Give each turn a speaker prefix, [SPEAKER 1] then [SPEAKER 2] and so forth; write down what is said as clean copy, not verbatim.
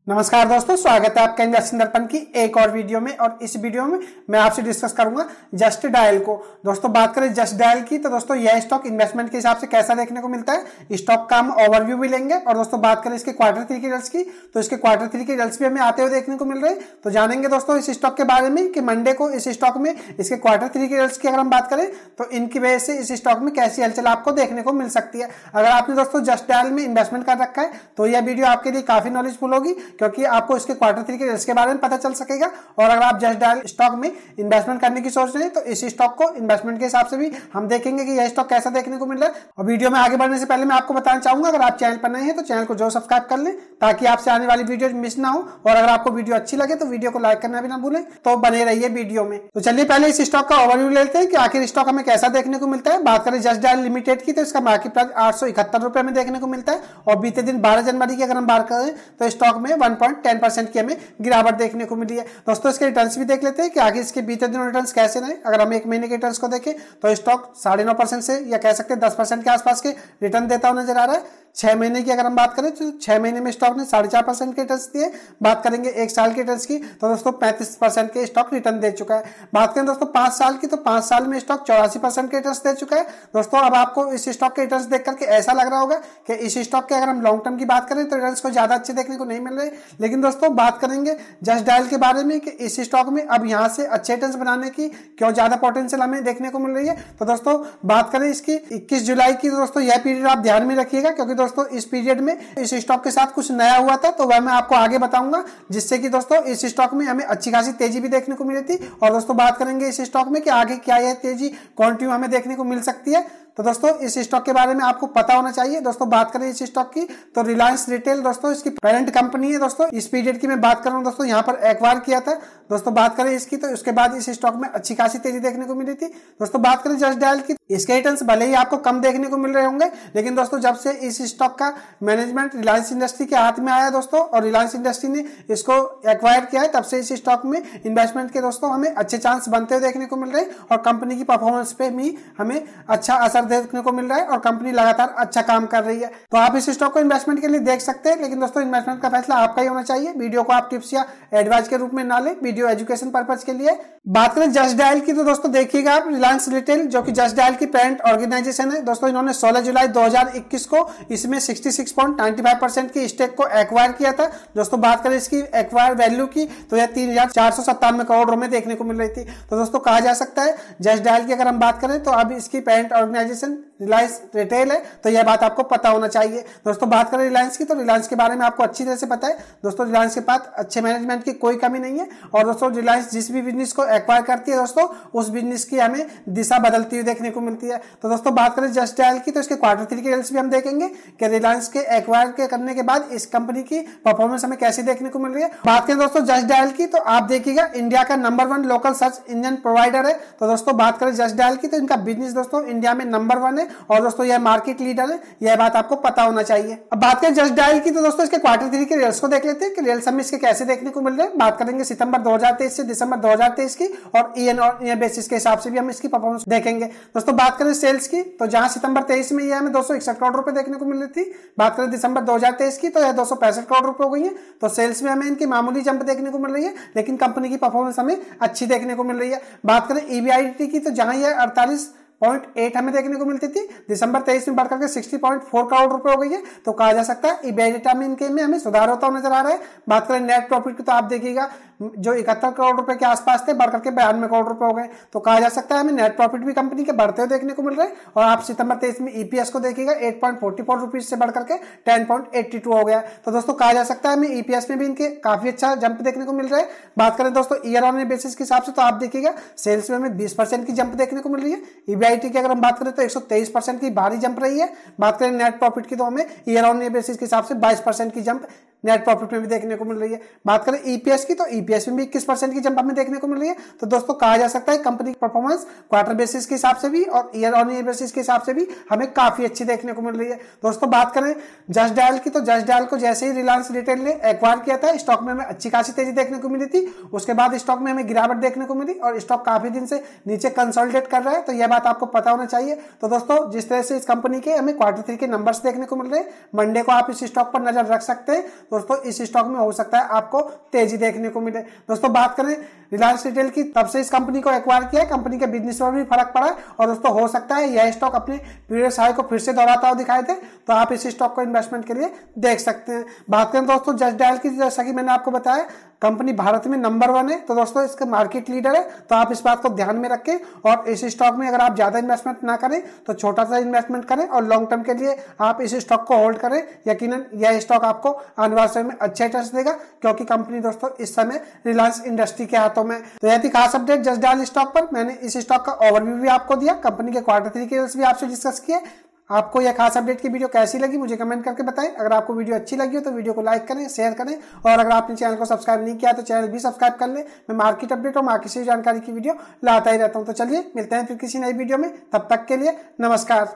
[SPEAKER 1] नमस्कार दोस्तों, स्वागत है आपका इन्वेस्टिंग दर्पण की एक और वीडियो में। और इस वीडियो में मैं आपसे डिस्कस करूंगा जस्ट डायल को। दोस्तों बात करें जस्ट डायल की तो दोस्तों यह स्टॉक इन्वेस्टमेंट के हिसाब से कैसा देखने को मिलता है, स्टॉक का हम ओवरव्यू भी लेंगे। और दोस्तों बात करें इसके क्वार्टर 3 के रिजल्ट्स की तो इसके क्वार्टर 3 के रिजल्ट्स भी हमें आते हुए देखने को मिल रहे हैं। तो जानेंगे दोस्तों इस स्टॉक के बारे में कि मंडे को इस स्टॉक में इसके क्वार्टर 3 के रिजल्ट्स की अगर हम बात करें तो इनकी वजह से इस स्टॉक में कैसी हलचल आपको देखने को मिल सकती है। अगर आपने दोस्तों जस्ट डायल में इन्वेस्टमेंट कर रखा है तो यह वीडियो आपके लिए काफी नॉलेजफुल होगी, क्योंकि आपको इसके क्वार्टर 3 के रिजल्ट्स के बारे में पता चल सकेगा। और अगर आप जस्ट डायल स्टॉक में इन्वेस्टमेंट करने की सोच रहे हैं तो इस स्टॉक को इन्वेस्टमेंट के हिसाब से भी हम देखेंगे कि यह स्टॉक कैसा देखने को मिल रहा है। और वीडियो में आगे बढ़ने से पहले मैं आपको बताना चाहूंगा, अगर आप चैनल पर नए हैं तो चैनल को जो सब्सक्राइब कर लें ताकि आपसे आने वाली वीडियो मिस ना हो। और अगर आपको वीडियो अच्छी लगे तो वीडियो को लाइक करना भी ना भूलें। तो बने रहिए वीडियो में। तो चलिए पहले इस स्टॉक का ओवरव्यू लेते हैं कि आखिर स्टॉक हमें कैसा देखने को मिलता है। बात करें जस्ट डायल लिमिटेड की तो इसका मार्केट प्राइस 871 रुपए में देखने को मिलता है। और बीते दिन 12 जनवरी की अगर हम बात करें तो स्टॉक में 1.10% की हमें गिरावट देखने को मिली है। दोस्तों इसके रिटर्न्स भी देख लेते हैं कि आगे इसके बीते दिनों रिटर्न्स कैसे रहे। अगर हम एक महीने के रिटर्न्स को देखें तो स्टॉक 9.5% से या कह सकते हैं 10% के आसपास के रिटर्न देता हुआ नजर आ रहा है। 6 महीने की अगर हम बात करें तो 6 महीने में स्टॉक ने 4.5% के रिटर्न्स दिए। बात करेंगे 1 साल के रिटर्न्स की तो दोस्तों 35% के स्टॉक रिटर्न दे चुका है। बात करें दोस्तों 5 साल की तो 5 साल में स्टॉक 84% के रिटर्न्स दे चुका है। दोस्तों अब आपको इस स्टॉक के रिटर्न्स देख करके ऐसा लग रहा होगा कि इस स्टॉक के अगर हम लॉन्ग टर्म की बात करें तो रिटर्न्स को ज्यादा अच्छे देखने को नहीं मिल रहे। लेकिन दोस्तों बात करेंगे जस्ट डायल के बारे में कि इस स्टॉक में अब यहाँ से अच्छे रिटर्न्स बनाने की क्यों ज्यादा पोटेंशियल हमें देखने को मिल रही है। तो दोस्तों बात करें इसकी 21 जुलाई की तो दोस्तों यह पीरियड आप ध्यान में रखिएगा, क्योंकि दोस्तों इस पीरियड में इस स्टॉक के साथ कुछ नया हुआ था तो वह मैं आपको आगे बताऊंगा, जिससे कि दोस्तों इस स्टॉक में हमें अच्छी खासी तेजी भी देखने को मिली थी। और दोस्तों बात करेंगे इस स्टॉक में कि आगे क्या यह तेजी कंटिन्यू हमें देखने को मिल सकती है। तो दोस्तों इस स्टॉक के बारे में आपको पता होना चाहिए। दोस्तों बात करें इस स्टॉक की तो रिलायंस रिटेल दोस्तों इसकी पेरेंट कंपनी है। दोस्तों इस पीरियड की मैं बात कर रहा हूं, दोस्तों यहाँ पर एक्वायर किया था। दोस्तों बात करें इसकी तो उसके बाद इस स्टॉक में अच्छी खासी तेजी देखने को मिली थी। दोस्तों बात करें जस्ट डायल की, इसके रिटर्न्स भले ही आपको कम देखने को मिल रहे होंगे, लेकिन दोस्तों जब से इस स्टॉक का मैनेजमेंट रिलायंस इंडस्ट्री के हाथ में आया दोस्तों और रिलायंस इंडस्ट्री ने इसको एक्वायर किया है, तब से इस स्टॉक में इन्वेस्टमेंट के दोस्तों हमें अच्छे चांस बनते हुए देखने को मिल रहे हैं। और कंपनी की परफॉर्मेंस पे भी हमें अच्छा असर देखने को मिल रहा है और कंपनी लगातार अच्छा काम कर रही है। तो आप इस स्टॉक को इन्वेस्टमेंट के लिए देख सकते हैं, लेकिन दोस्तों इन्वेस्टमेंट का फैसला आपका ही होना चाहिए। वीडियो को आप टिप्स या एडवाइस के रूप में ना लें, वीडियो एजुकेशन पर्पज के लिए। बात करें जस्ट डायल की तो दोस्तों देखिएगा आप, रिलायंस रिटेल जो कि जस्ट डायल की पेरेंट ऑर्गेनाइजेशन है दोस्तों, इन्होंने 16 जुलाई 2021 को इसमें 66.95% की स्टेक को एक्वायर किया था। दोस्तों बात करें इसकी एक्वायर वैल्यू की तो यह 3,497 करोड़ में देखने को मिल रही थी। तो दोस्तों कहा जा सकता है जस्ट डायल की अगर हम बात करें तो अब इसकी पेरेंट ऑर्गेनाइजेशन रिलायंस रिटेल है, तो यह बात आपको पता होना चाहिए। दोस्तों बात करें रिलायंस की तो रिलायंस के बारे में आपको अच्छी तरह से पता है। दोस्तों रिलायंस के पास अच्छे मैनेजमेंट की कोई कमी नहीं है। और दोस्तों रिलायंस जिस भी बिजनेस को एक्वायर करती है दोस्तों उस बिजनेस की हमें दिशा बदलती हुई देखने को मिलती है। तो दोस्तों बात करें जस्ट डायल की तो इसके क्वार्टर 3 के रिजल्ट्स भी हम देखेंगे कि रिलायंस के एक्वायर के करने के बाद इस कंपनी की परफॉर्मेंस हमें कैसी देखने को मिल रही है। बात करें दोस्तों जस्ट डायल की तो आप देखिएगा इंडिया का number 1 local search engine provider है। तो दोस्तों बात करें जस्ट डायल की तो इनका बिजनेस दोस्तों इंडिया में नंबर 1 है और दोस्तों यह मार्केट लीडर है, यह बात आपको पता होना चाहिए। अब बात करें जस्ट डायल की तो दोस्तों इसके क्वार्टर 3 के रिजल्ट्स को देख लेते हैं कि रिजल्ट्स हमें इसके कैसे देखने को मिल रहे हैं। बात करेंगे सितंबर 2023 से दिसंबर 2023 की और ईयर बेसिस के हिसाब से भी हम इसकी परफॉर्मेंस देखेंगे। दोस्तों बात करें सेल्स की तो जहां सितंबर 23 में यह हमें 261 करोड़ रुपए देखने को मिल रही थी, बात करें दिसंबर 2023 की तो यह 265 करोड़ रुपए हो गई है। तो सेल्स में हमें इनकी मामूली जंप देखने को मिल रही है, लेकिन कंपनी की परफॉर्मेंस हमें अच्छी देखने को मिल रही है। बात करें ईबीआईटी की तो जहां यह 48.8 हमें देखने को मिलती थी, दिसंबर 23 में बढ़कर के 60.4 करोड़ रुपए हो गई है। तो कहा जा सकता है ईबीआईटी में इनके में हमें सुधार होता हुआ नजर आ रहा है। बात करें नेट प्रॉफिट की तो आप देखिएगा जो 71 करोड़ रुपए के आसपास थे बढ़कर के 92 करोड़ रुपए हो गए। तो कहा जा सकता है हमें नेट प्रॉफिट भी कंपनी के बढ़ते हुए देखने को मिल रहे हैं। और आप सितंबर 23 में ईपीएस को देखिएगा 8.44 रुपीज से बढ़कर के 10.82 हो गया। तो दोस्तों कहा जा सकता है हमें ईपीएस में भी इनके काफी अच्छा जंप देखने को मिल रहा है। बात करें दोस्तों ईयर ऑन ईयर बेसिस के हिसाब से तो आप देखिएगा सेल्स में हमें 20% की जंप देखने को मिल रही है। ईबीआईटी की अगर हम बात करें तो 123% की भारी जंप रही है। बात करें नेट प्रॉफिट की तो हमें ईयर ऑन ईयर बेसिस के हिसाब से 22% की जंप नेट प्रॉफिट में भी देखने को मिल रही है। बात करें ईपीएस की तो ईपीएस में भी 21% की जंप हमें देखने को मिल रही है। तो दोस्तों कहा जा सकता है कंपनी की परफॉर्मेंस क्वार्टर बेसिस के हिसाब से भी और ईयर ऑन ईयर बेसिस के हिसाब से भी हमें काफी अच्छी देखने को मिल रही है। दोस्तों बात करें जस्ट डायल की तो जस्ट डायल को जैसे ही रिलायंस रिटेल ने एक्वायर किया था स्टॉक में हमें अच्छी खासी तेजी देखने को मिली थी। उसके बाद स्टॉक में हमें गिरावट देखने को मिली और स्टॉक काफी दिन से नीचे कंसोलिडेट कर रहा है। तो यह बात आपको पता होना चाहिए। तो दोस्तों जिस तरह से इस कंपनी के हमें क्वार्टर 3 के नंबर्स देखने को मिल रहे हैं, मंडे को आप इस स्टॉक पर नजर रख सकते हैं। दोस्तों इस स्टॉक में हो सकता है आपको तेजी देखने को मिले। दोस्तों बात करें रिलायंस रिटेल की, तब से इस कंपनी को एक्वायर किया है, कंपनी के बिजनेस पर भी फर्क पड़ा है और दोस्तों हो सकता है यह स्टॉक अपने प्रीवियस हाई को फिर से दोहराता हुआ दिखाई दे, तो आप इस स्टॉक को इन्वेस्टमेंट के लिए देख सकते हैं। बात करें दोस्तों जस्ट डायल की, जैसा कि मैंने आपको बताया कंपनी भारत में नंबर 1 है, तो दोस्तों इसका मार्केट लीडर है, तो आप इस बात को ध्यान में रखें और इस स्टॉक में अगर आप ज्यादा इन्वेस्टमेंट ना करें तो छोटा सा इन्वेस्टमेंट करें और लॉन्ग टर्म के लिए आप इस स्टॉक को होल्ड करें। यकीनन यह स्टॉक आपको आने वाले समय में अच्छा रिटर्न देगा, क्योंकि कंपनी दोस्तों इस समय रिलायंस इंडस्ट्री के हाथों में। तो यह थी खास अपडेट जस्ट डायल स्टॉक पर। मैंने इस स्टॉक का ओवरव्यू भी आपको दिया, कंपनी के क्वार्टर 3 के रिजल्ट्स भी आपसे डिस्कस किए। आपको यह खास अपडेट की वीडियो कैसी लगी मुझे कमेंट करके बताएं। अगर आपको वीडियो अच्छी लगी हो तो वीडियो को लाइक करें, शेयर करें और अगर आपने चैनल को सब्सक्राइब नहीं किया तो चैनल भी सब्सक्राइब कर लें। मैं मार्केट अपडेट और मार्केट से जानकारी की वीडियो लाता ही रहता हूं। तो चलिए मिलते हैं फिर किसी नई वीडियो में, तब तक के लिए नमस्कार।